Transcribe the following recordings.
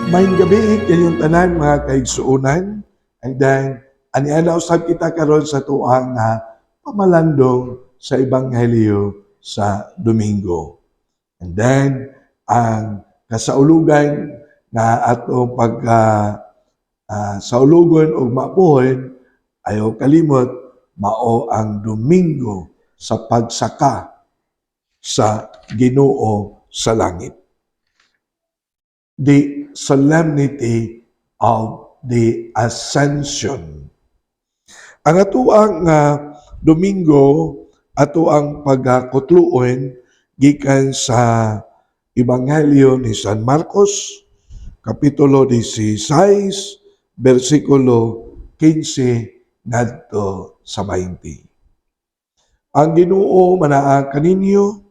Maayong gabi kayong tanan mga kaigsuonan. And then, aniana usab kita karon sa tuang pamalandong sa Ebanghelyo sa Domingo. And then, ang kasaulugan na atong saulugon o mapuhon, ayaw kalimot, mao ang Domingo sa pagsaka sa Ginoo sa langit. The solemnity of the Ascension. Ang atuang Domingo, ato ang pagkutluon gikan sa Ebanghelyo ni San Marcos, Kapitulo 16, versikulo 15 ngadto sa 20. Ang Ginoo manaa kaninyo.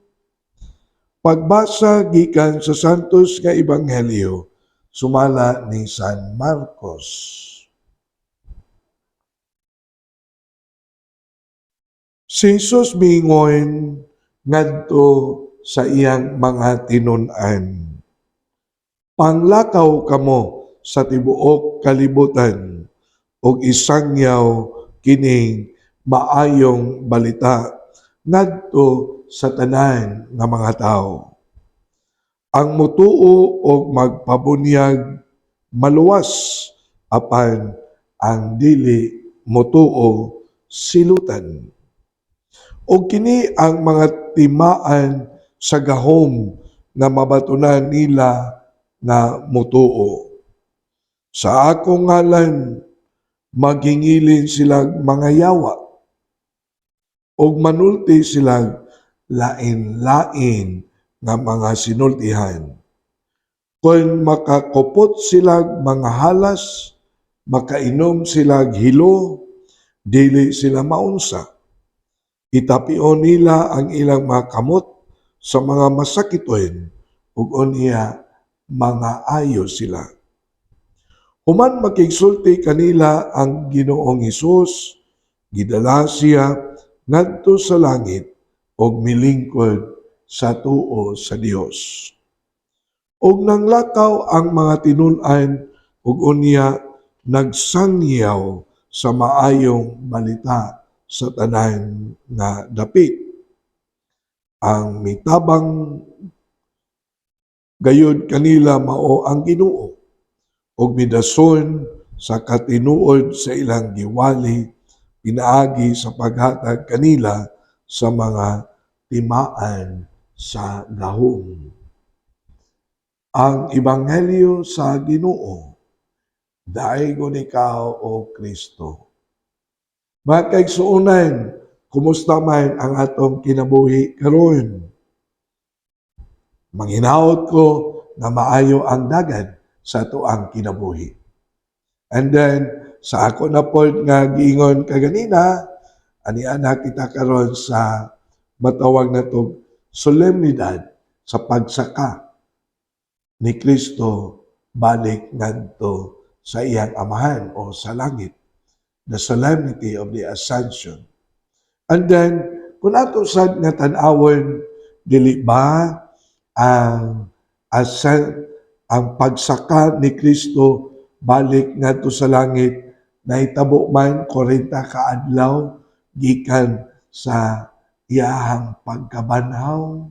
Pagbasa gikan sa Santos nga Ebanghelyo, sumala ni San Marcos. Si Jesus mingon ngadto sa iyang mga tinun-an. Panglakaw kamo sa tibuok kalibutan ug isangyaw kining maayong balita ngadto sa tanan nga mga tao. Ang mutuo og magpabunyag maluwas apan ang dili mutuo silutan. O kini ang mga timaan sa gahom nga mabatunan nila nga mutuo. Sa akong ngalan maghingilin silang mga yawa ug manulti silang lain-lain nga mga sinultihan. Kung makakupot silang mga halas, makainom silang hilo, dili sila maunsa. Itapion nila ang ilang mga kamot sa mga masakitoin ug unya mga ayo sila. Human makigsulti kanila ang Ginoong Hesus, gidala siya ngadto sa langit og milingkod sa tuo sa Dios. Og nanglakaw ang mga tinun-an ug unya nagsangyaw sa maayong balita sa tanan nga dapit. Ang mitabang gayud kanila mao ang Ginoo ug midason sa katinuod sa ilang giwali pinaagi sa paghatag kanila sa mga timaan sa gahom. Ang Ebanghelyo sa Ginoo. Daaygon ikaw o Kristo. Mga kaigsuonan, kumusta man ang atong kinabuhi karon? Manghinaot ko na maayo ang dagan sa tuang kinabuhi. And then, sa ako na po nga giingon kaganina, aniana kita karon sa matawag na to solemnidad sa pagsaka ni Kristo balik ngadto sa iyang amahan o sa langit. The solemnity of the Ascension. And then, kung ato sad nga tan-awon, dili ba ang pagsaka ni Kristo balik ngadto sa langit nahitabo man 40 ka adlaw gikan sa iyahang pagkabanhaw?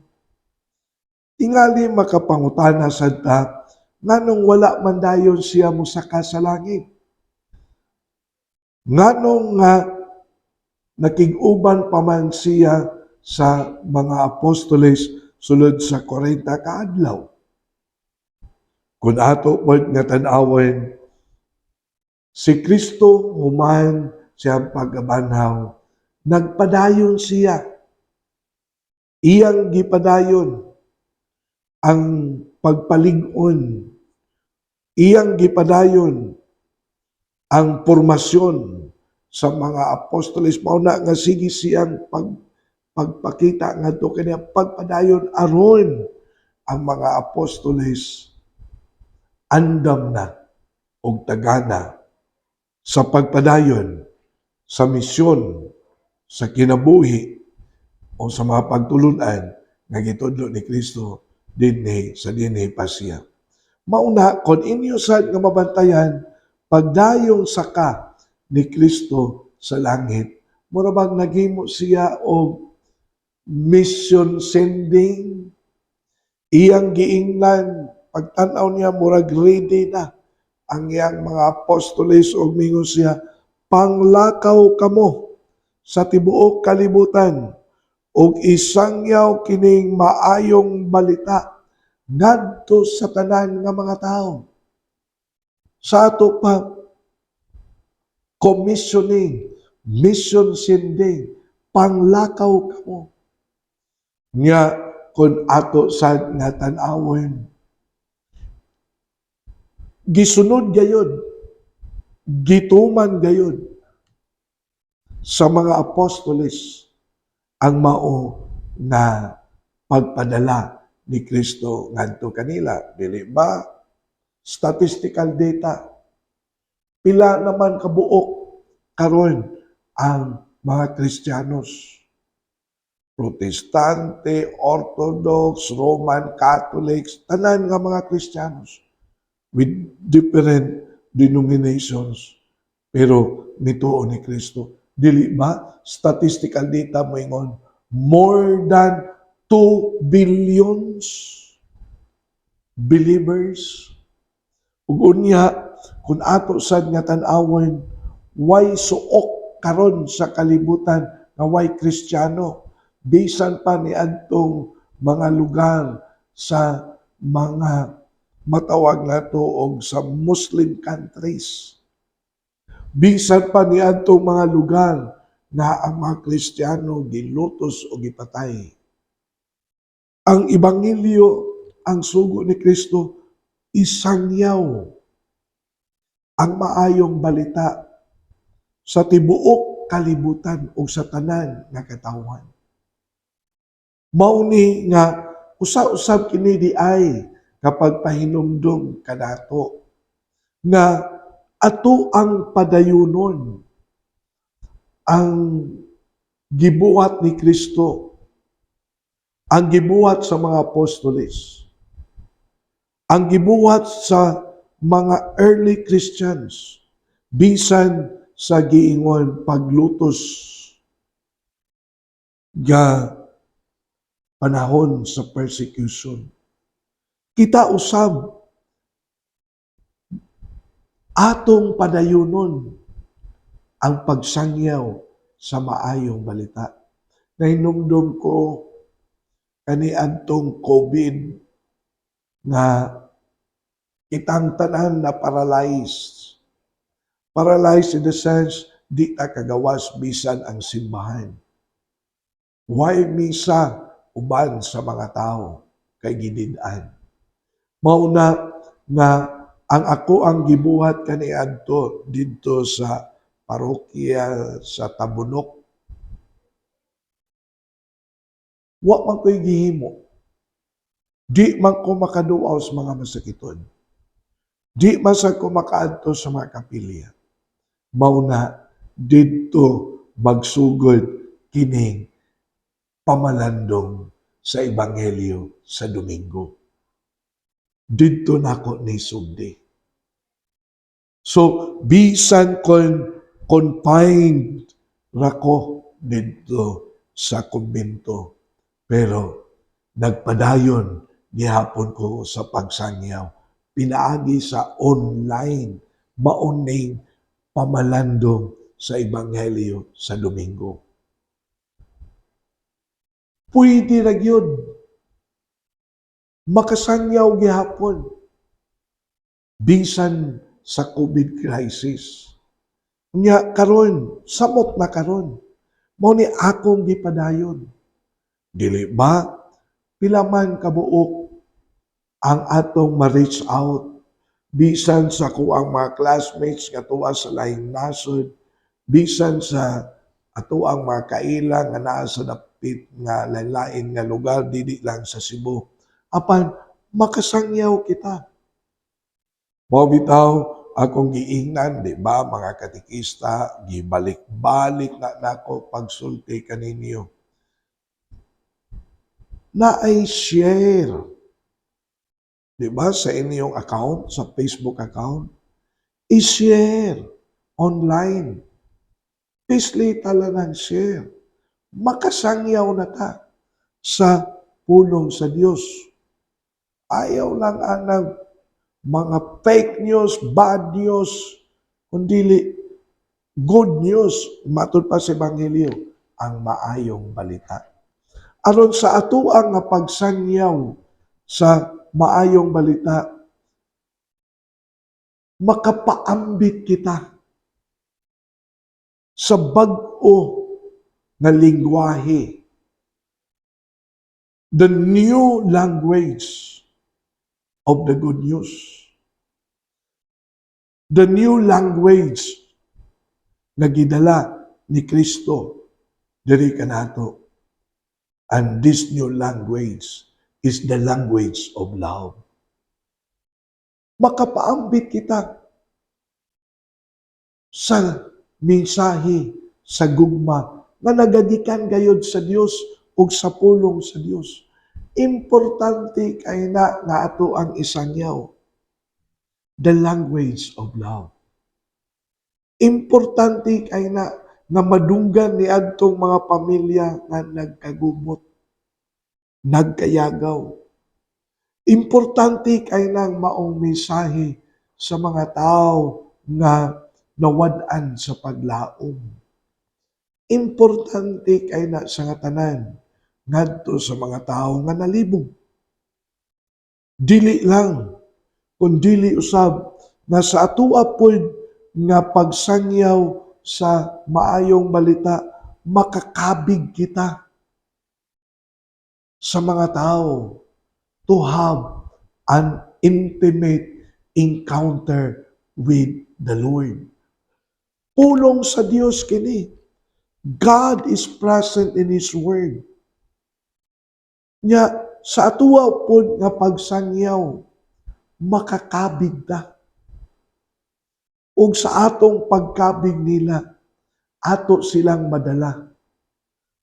Tingali makapangutana sad ta nganong wala man dayon siya mosaka sa langit. Nganong nakig-uban pa man siya sa mga apostoles sulod sa 40 ka adlaw. Kung ato pod nga tan-awon, si Kristo human siyang pagkabanhaw, nagpadayon siya. Iyang gipadayon ang pagpalig-on. Iyang gipadayon ang pormasyon sa mga apostoles. Mauna nga sige siyang pagpakita nga to kanya pagpadayon aron ang mga apostoles andam na og tagana sa pagpadayon sa misyon sa kinabuhi o sa mga pagtulunan nga gitudlo ni Kristo dinhi sa dinhi pa siya. Mauna, kon inyo sad nga mabantayan, pagdayong saka ni Kristo sa langit, mura bang naghimo siya og mission sending, iyang giingnan, pagtan-aw niya murag ready na ang iyang mga apostoles og mingon siya, panglakaw kamo sa tibuok kalibutan ug isangyaw kining maayong balita ngadto sa tanan nga mga tao. Sa ato pa commissioning, mission sending, panglakaw kamo. Nya kun ato sad nga tan-awon, gisunod gayud, gituman gayud sa mga apostoles ang mao na pagpadala ni Kristo ngadto kanila. Dili ba statistical data? Pila naman kabuok karon ang mga Kristiyanos? Protestante, Orthodox, Roman Catholics, tanan nga mga Kristiyanos with different denominations. Pero nituo ni Kristo. Dili ba? Statistical data mo ingon, more than 2 billions believers. Ug unya, kung ato sad nga tan-awon, why suok karon sa kalibutan nga why Kristiyano? Bisan pa ni adtong mga lugar sa mga matawag nato og sa Muslim countries. Bisan pa ni adtong mga lugar na ang mga Kristiyano gilutos o gipatay. Ang ebanghelyo, ang sugo ni Kristo, isangyaw ang maayong balita sa tibuok kalibutan o sa tanan nga katawhan. Mao ni nga usa-usab kini di ay kapag pahinumdum kanato nga ato ang padayunon ang gibuhat ni Kristo, ang gibuhat sa mga apostoles, ang gibuhat sa mga early Christians, bisan sa giingon paglutos nga panahon sa persecution. Kita usab atong padayunon ang pagsangyaw sa maayong balita. Nahinumdum ko kaniadtong COVID nga kitang tanan na paralyzed. Paralyzed in the sense, di ta kagawas bisan ang simbahan. Why misa uban sa mga tao kay gidid-an? Mauna nga ang ako ang gibuhat kaniadto didto sa parokya sa Tabunok. Wa man ko'y gihimo. Di man ko makaduaw sa mga masakiton. Di man sa ko makaadto sa mga kapilya. Mauna didto magsugod kining pamalandong sa ebanghelyo sa Domingo. Didto nako ni sugdi. So bisan kon confined rako didto sa kumbento, pero nagpadayon gihapon ko sa pagsangyaw. Pinaagi sa online, mauning pamalandong sa ebanghelyo sa Domingo. Pwede ra gyud makasangyaw gihapon bisan sa COVID crisis. Nya karon, samot na karon. Mao ni akong gipadayon. Dili ba pila man kabuok ang atong ma-reach out bisan sa kuang mga classmates nga tuwa sa laing nasod, bisan sa ato ang mga kaila nga naa sa dapit nga lain-lain nga lugar dili lang sa Cebu. Apan makasangyaw kita. Mao bitaw akong giingnan, di ba, mga katikista, gibalik-balik na nako pagsulti kaninyo. Na ay share Di ba, sa inyong account, sa Facebook account, i-share online. Pisli talagang share. Makasangyaw na ta sa pulong sa Diyos. Ayaw lang anang mga fake news, bad news, kundi good news, matud pa sa Ebanghelyo, ang maayong balita. Aron sa atuang nga pagsangyaw sa maayong balita, makapaambit kita sa bag-o na lingwahe, the new language of the good news. The new language na gidala ni Kristo diri kanato. And this new language is the language of love. Makapaambit kita sa mensahe, sa gugma, nga nagadikan gayod sa Dios ug sa pulong sa Dios. Importante kay na nga ato ang isangyaw, the language of love. Importante kay na nga madunggan ni adtong mga pamilya nga nagkagubot, nagkayagaw. Importante kay nang maong mensahe sa mga tao nga nawad-an sa paglaom. Importante kay na sa nga tanan ngadto sa mga tao nga nalibog. Dili lang, kundi usab na sa atoa pod nga pagsangyaw sa maayong balita, makakabig kita sa mga tao to have an intimate encounter with the Lord. Pulong sa Dios kini. God is present in His Word. Nya, sa atuwa po nga pagsangyaw, makakabig ta. Ug sa atong pagkabig nila, ato silang madala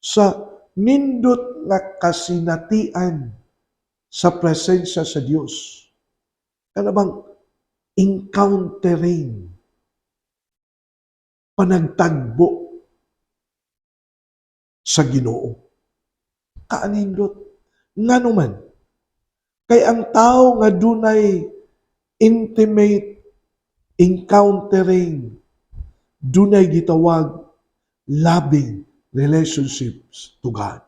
sa nindot nga kasinatian sa presensya sa Dios. Ano bang encountering, panagtagbo sa Ginoo. Kaanindot. Nganuman, kay ang tao nga dunay intimate encountering, dunay gitawag loving relationships to God.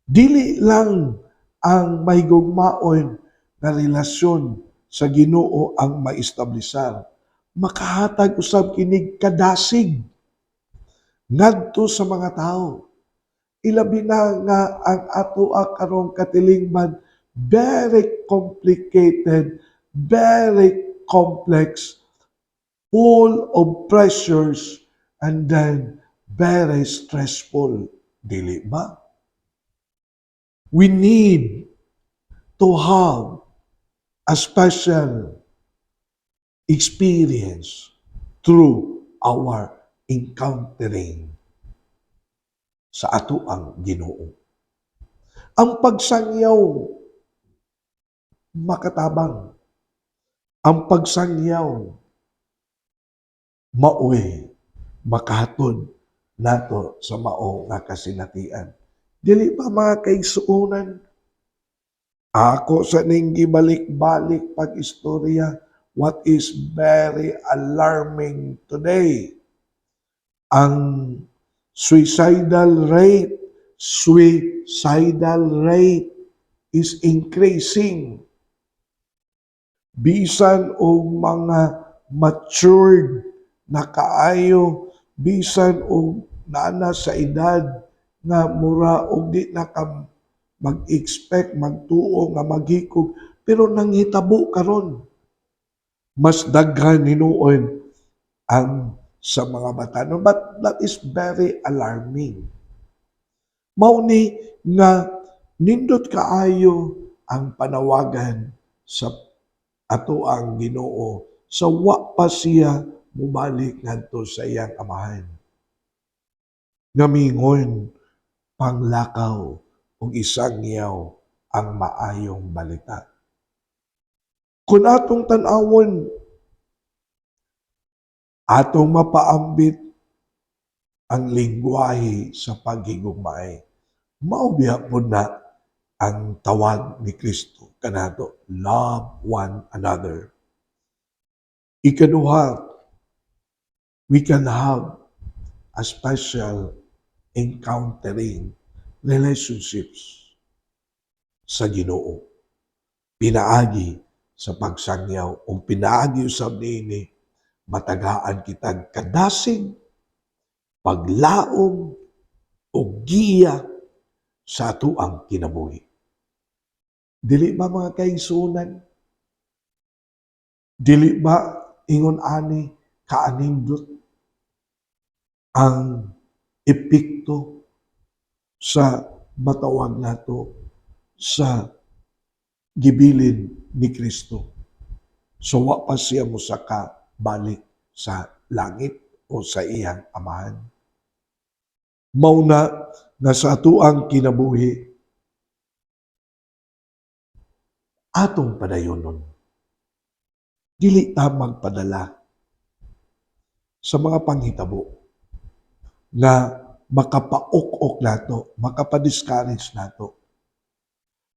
Dili lang ang mahigugmaon na relasyon sa Ginoo ang maistablisar. Makahatag usab kinig kadasig ngadto sa mga tao. Ilabi na nga ang atoa karong katilingban very complicated, very complex, full of pressures, and then very stressful. Dili ba? We need to have a special experience through our encountering sa ato ang Ginoo. Ang pagsangyaw makatabang. Ang pagsangyaw maoy makahatod nato sa mao nga kasinatian. Dili pa mga kaigsuonan. Ako sa ning gibalik-balik pag-istorya, what is very alarming today, ang suicidal rate is increasing. Bisan og mga matured na kaayo, bisan og naana sa edad nga mura og di na ka mag-expect, magtuo nga maghikog, pero nanghitabo karon. Mas daghan hinuon ang sa mga batanon. But that is very alarming. Mauni nga nindot kaayo ang panawagan sa ato ang Ginoo sa wa pa siya mubalik ngadto sa iyang amahan. Ngamingon panglakaw ug isangyaw ang maayong balita. Kung atong tan-awon, atong mapaambit ang lingwahe sa paghigugmaay. Mao biya pod na ang tawag ni Kristo kanato, love one another. Ikaduha, we can have a special encountering relationships sa Ginoo. Pinaagi sa pagsangyaw o pinaagi usab niini matagaan kitag kadasig, paglaom o giya sa atoang kinabuhi. Dili ba mga kaigsunan? Dili ba ingon ani kaanindot ang epekto sa matawag nato sa gibilin ni Kristo? So wa pa siya mosaka balik sa langit o sa iyang amahan. Mauna nga sa atoang kinabuhi atong padayonon. Dili ta magpadala sa mga panghitabo nga makapaok-ok nato, makapa-discourage nato.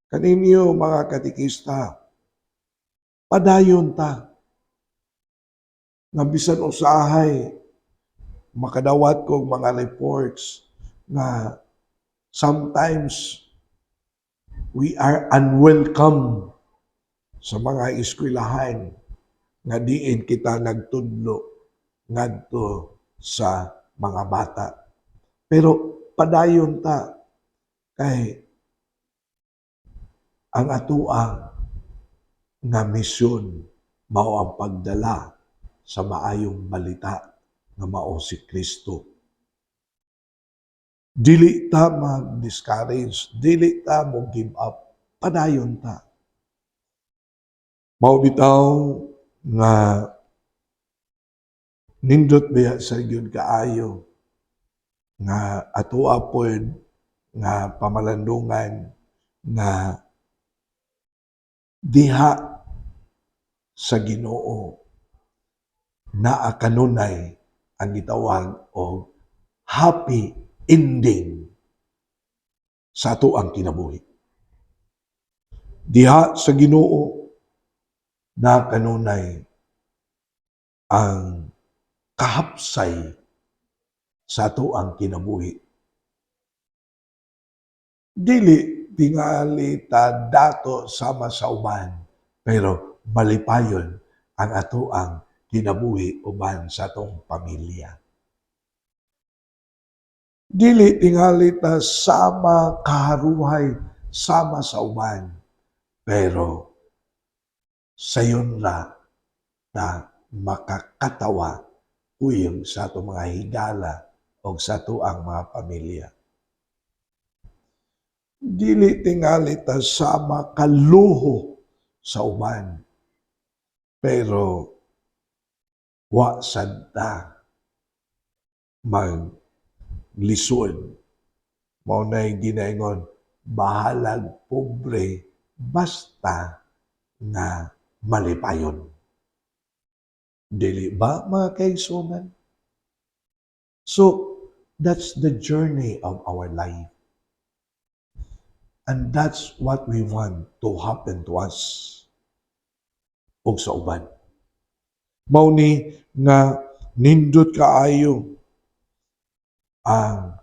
Kaninyo mga katikista, padayon ta nga bisan usahay makadawat kog mga reports nga sometimes we are unwelcome sa mga eskwelahan nga diin kita nagtudlo ngadto sa mga bata. Pero padayon ta kay ang atoang nga misyon mao ang pagdala sa maayong balita nga mao si Kristo. Dili ta mag-discourage, dili ta mo give up, padayon ta. Mao bitaw nga nindot biya sa gyud kaayo nga atoa pod nga pamalandungan nga diha sa Ginoo naa kanunay ang gitawag og happy ending sa atoang kinabuhi. Diha sa Ginoo na kanunay ang kahapsay sa atoang kinabuhi. Dili tingali ta dato sama sa uban, pero malipayon ang atoang kinabuhi uban sa atong pamilya. Dili tingali ta sama kaharuhay sama sa uban, pero sayon ra na makakatawa uyong sa atong mga higala o sa atoang mga pamilya. Dili tingali ta sama kaluho sa uban, pero wa sad ta maglisod. Mao na'y ginaingon, bahalag pobre basta nga malipayon. Dili ba mga kaigsunan? So, that's the journey of our life. And that's what we want to happen to us o sa uban. Mao ni nga nindot kaayo ang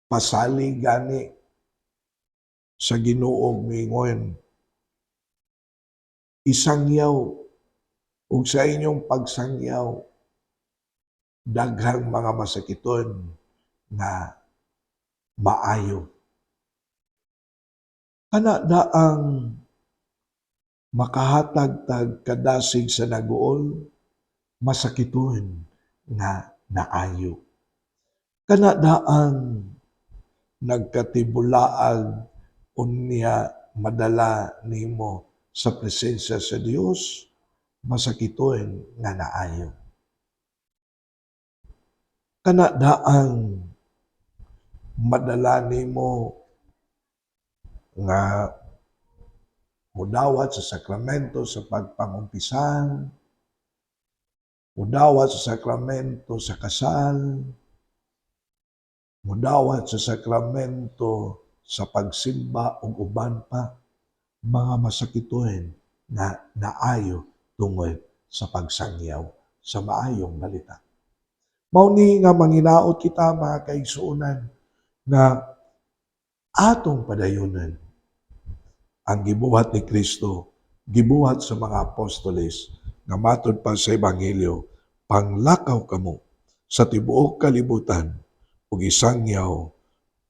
pasalig gani sa Ginoo mingon isangyaw ug sa inyong pagsangyaw daghang mga masakiton nga maayo. Kana daang makahatag tag kadasig sa naguol, masakiton nga naayo. Kana daang nagkatibulaag unya madala nimo sa presensya sa Dios, masakiton nga naayo. Kana daang madala nimo nga mudawat sa sakramento sa pagpangumpisal, mudawat sa sakramento sa kasal, mudawat sa sakramento sa pagsimba ug uban pa mga masakitohen na naayo tungod sa pagsangyaw sa maayong balita. Mao ni nga manginaot kita mga kaigsuonan nga atong padayonon ang gibuhat ni Kristo, gibuhat sa mga apostoles nga matud pa sa ebanghelyo, panglakaw kamo sa tibuok kalibutan ug isangyaw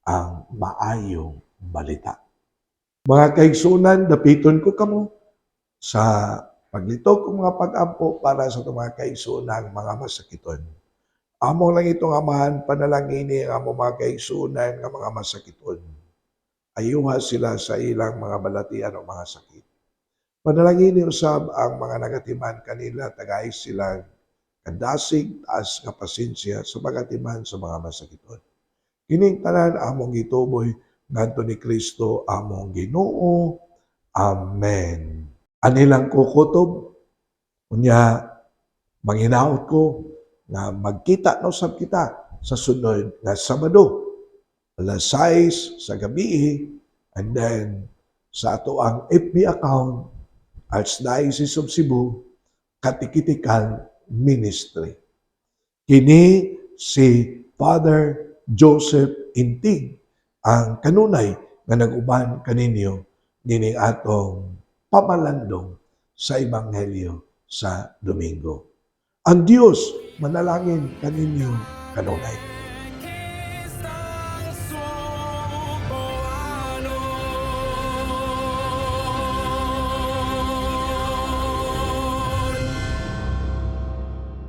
ang maayong balita. Mga kaigsuonan, dapiton ko kamo sa paglitog kong mga pag-ampo para sa mga kaigsuonan mga masakiton. Amo lang itong amahan, panalangini ang amo mga kaigsuonan nga mga masakiton. Ayuha sila sa ilang mga balatian o mga sakit. Panalangini usab ang mga nagatiman kanila, tagay sila kadasig, taas nga pasensya sa pagatiman sa mga masakiton. Kining tanan among gituboy ngadto ni Kristo among Ginoo. Amen. Anilang kukutob, unya manginaot ko na magkita na usab kita sa sunod na Sabado, alas 6 sa gabi, and then sa ato ang FB account, Archdiocese of Cebu, Catechical Ministry. Kini si Father Joseph Intig, ang kanunay nga nag-uban kaninyo nining atong pamalandong sa Ebanghelyo sa Domingo. Ang Diyos manalangin kaninyo kanunay.